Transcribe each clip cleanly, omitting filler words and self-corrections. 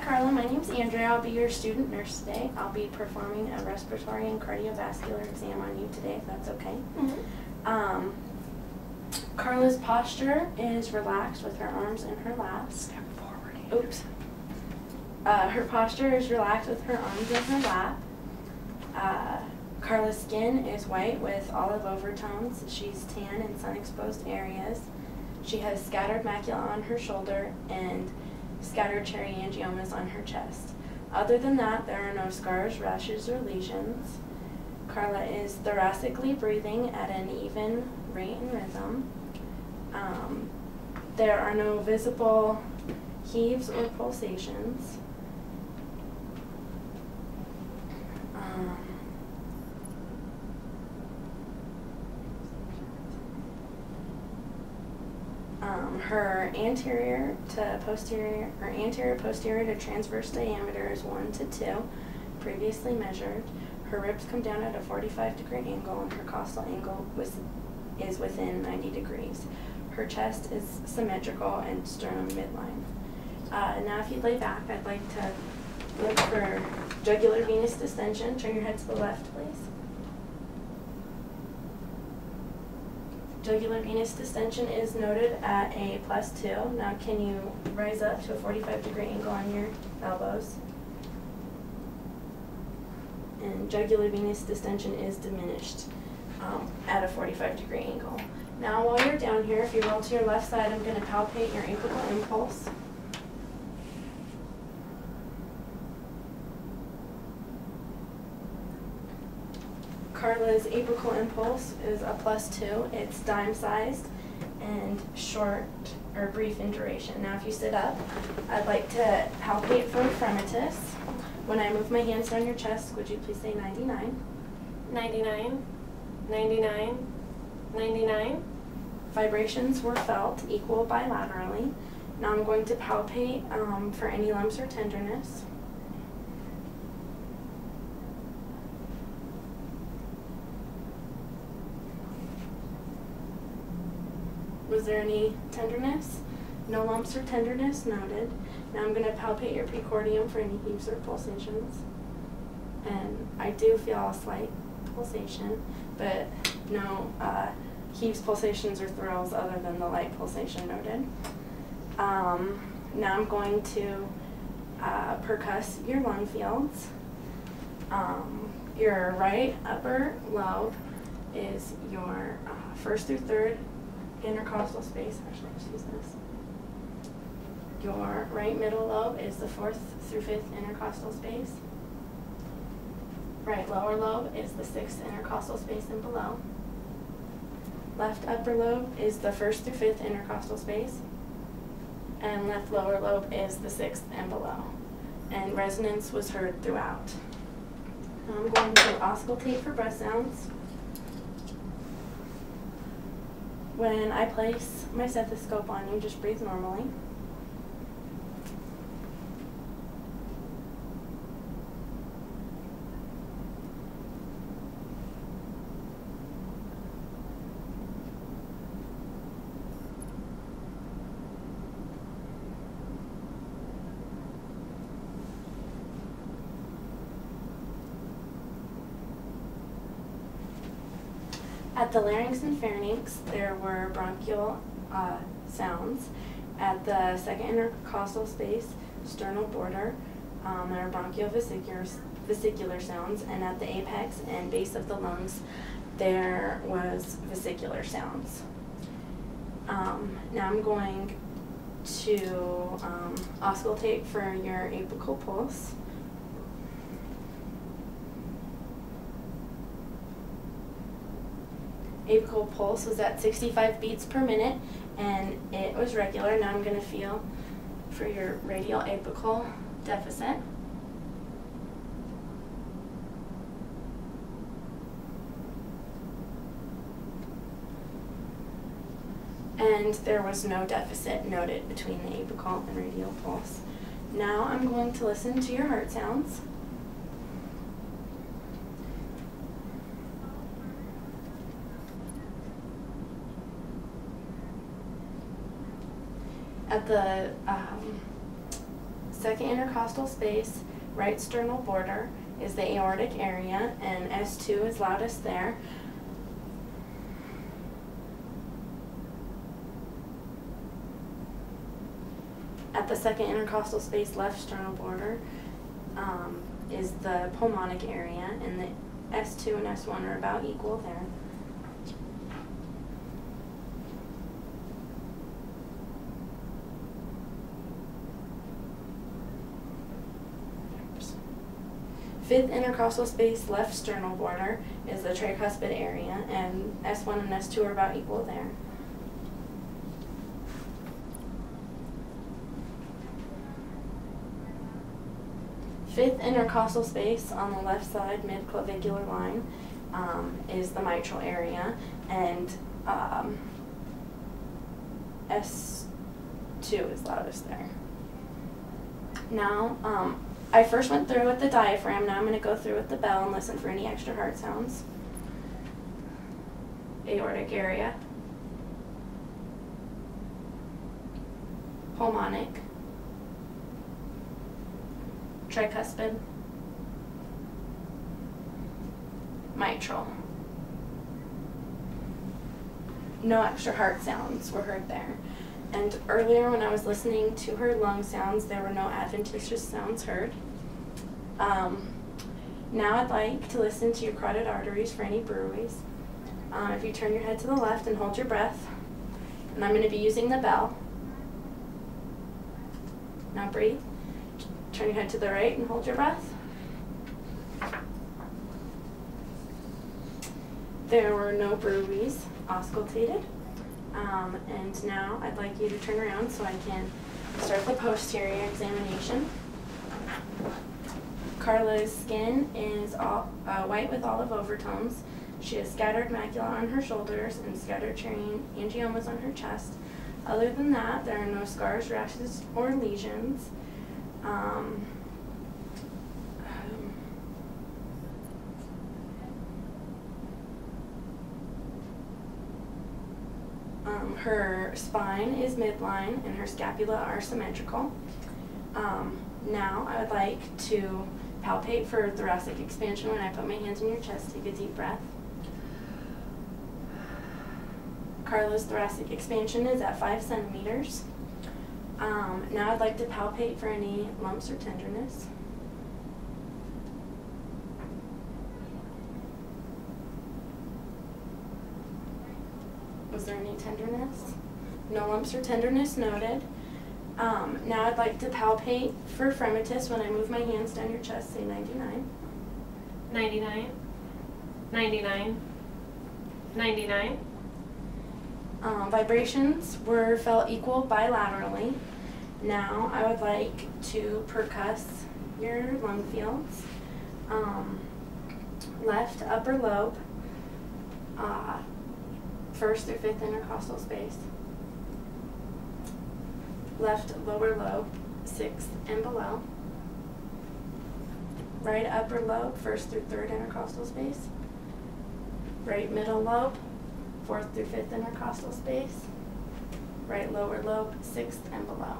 Carla, my name's Andrea. I'll be your student nurse today. I'll be performing a respiratory and cardiovascular exam on you today, if that's okay. Mm-hmm. Carla's posture is relaxed with her arms in her lap. Step forward. Oops. Her posture is relaxed with her arms in her lap. Carla's skin is white with olive overtones. She's tan in sun-exposed areas. She has scattered macula on her shoulder and scattered cherryangiomas on her chest. Other than that, there are no scars, rashes, or lesions. Carla is thoracically breathing at an even rate and rhythm. There are no visible heaves or pulsations. Her anterior posterior to transverse diameter is 1 to 2, previously measured. Her ribs come down at a 45-degree angle, and her costal angle is within 90 degrees. Her chest is symmetrical and sternum midline. Now, if you'd lay back, I'd like to look for jugular venous distension. Turn your head to the left, please. Jugular venous distension is noted at a +2. Now, can you rise up to a 45-degree angle on your elbows? And jugular venous distension is diminished at a 45-degree angle. Now, while you're down here, if you roll to your left side, I'm going to palpate your apical impulse. Carla's apical impulse is a +2. It's dime-sized and short or brief in duration. Now, if you sit up, I'd like to palpate for fremitus. When I move my hands down your chest, would you please say 99? 99, 99, 99. Vibrations were felt equal bilaterally. Now I'm going to palpate for any lumps or tenderness. Was there any tenderness? No lumps or tenderness noted. Now I'm going to palpate your precordium for any heaves or pulsations. And I do feel a slight pulsation, but no heaves, pulsations, or thrills other than the light pulsation noted. Now I'm going to percuss your lung fields. Your right upper lobe is your first through third intercostal space. Actually, let's use this. Your right middle lobe is the 4th through 5th intercostal space. Right lower lobe is the 6th intercostal space and below. Left upper lobe is the 1st through 5th intercostal space. And left lower lobe is the 6th and below. And resonance was heard throughout. Now I'm going to auscultate for breath sounds. When I place my stethoscope on you, just breathe normally. At the larynx and pharynx, there were bronchial sounds. At the 2nd intercostal space, sternal border, there are bronchiovesicular sounds. And at the apex and base of the lungs, there was vesicular sounds. Now I'm going to auscultate for your apical pulse. Apical pulse was at 65 beats per minute, and it was regular. Now I'm going to feel for your radial apical deficit. And there was no deficit noted between the apical and radial pulse. Now I'm going to listen to your heart sounds. At the second intercostal space, right sternal border, is the aortic area, and S2 is loudest there. At the second intercostal space, left sternal border, is the pulmonic area, and the S2 and S1 are about equal there. Fifth intercostal space, left sternal border, is the tricuspid area, and S1 and S2 are about equal there. Fifth intercostal space on the left side, mid-clavicular line, is the mitral area, and S2 is loudest there. Now, I first went through with the diaphragm. Now I'm going to go through with the bell and listen for any extra heart sounds. Aortic area, pulmonic, tricuspid, mitral. No extra heart sounds were heard there. And earlier when I was listening to her lung sounds, there were no adventitious sounds heard. Now I'd like to listen to your carotid arteries for any bruits. If you turn your head to the left and hold your breath, and I'm going to be using the bell. Now breathe. Turn your head to the right and hold your breath. There were no bruits auscultated. And now I'd like you to turn around so I can start the posterior examination. Carla's skin is white with olive overtones. She has scattered macula on her shoulders and scattered angiomas on her chest. Other than that, there are no scars, rashes, or lesions. Her spine is midline and her scapula are symmetrical. Now I would like to palpate for thoracic expansion. When I put my hands on your chest, take a deep breath. Carla's thoracic expansion is at 5 centimeters. Now I'd like to palpate for any lumps or tenderness. Was there any tenderness? No lumps or tenderness noted. Now I'd like to palpate for fremitus. When I move my hands down your chest, say 99. 99. 99. 99. Vibrations were felt equal bilaterally. Now I would like to percuss your lung fields. Left upper lobe, first through fifth intercostal space. Left lower lobe, sixth and below. Right upper lobe, first through third intercostal space. Right middle lobe, fourth through fifth intercostal space. Right lower lobe, sixth and below.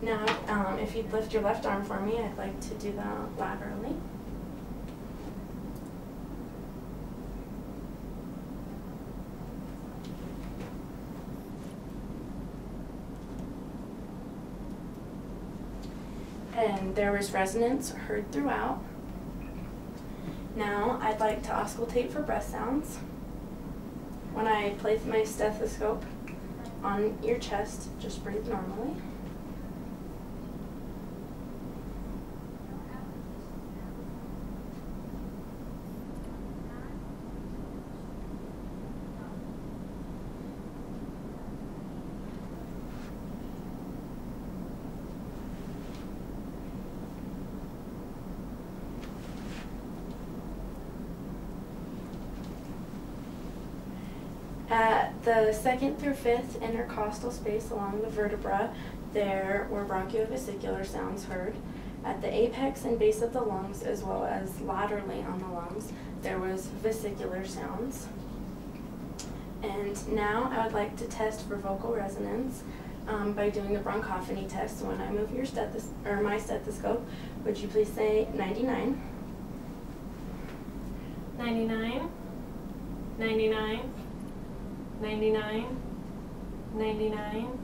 Now, if you'd lift your left arm for me, I'd like to do that laterally. And there was resonance heard throughout. Now I'd like to auscultate for breath sounds. When I place my stethoscope on your chest, just breathe normally. At the second through fifth intercostal space along the vertebra, there were bronchiovesicular sounds heard. At the apex and base of the lungs, as well as laterally on the lungs, there was vesicular sounds. And now I would like to test for vocal resonance. by doing the bronchophony test. So when I move your my stethoscope, would you please say 99? 99, 99, 99, 99,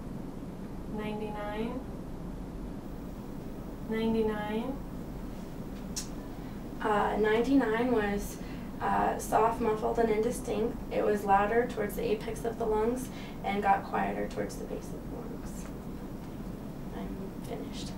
99, 99. 99 was soft, muffled, and indistinct. It was louder towards the apex of the lungs and got quieter towards the base of the lungs. I'm finished.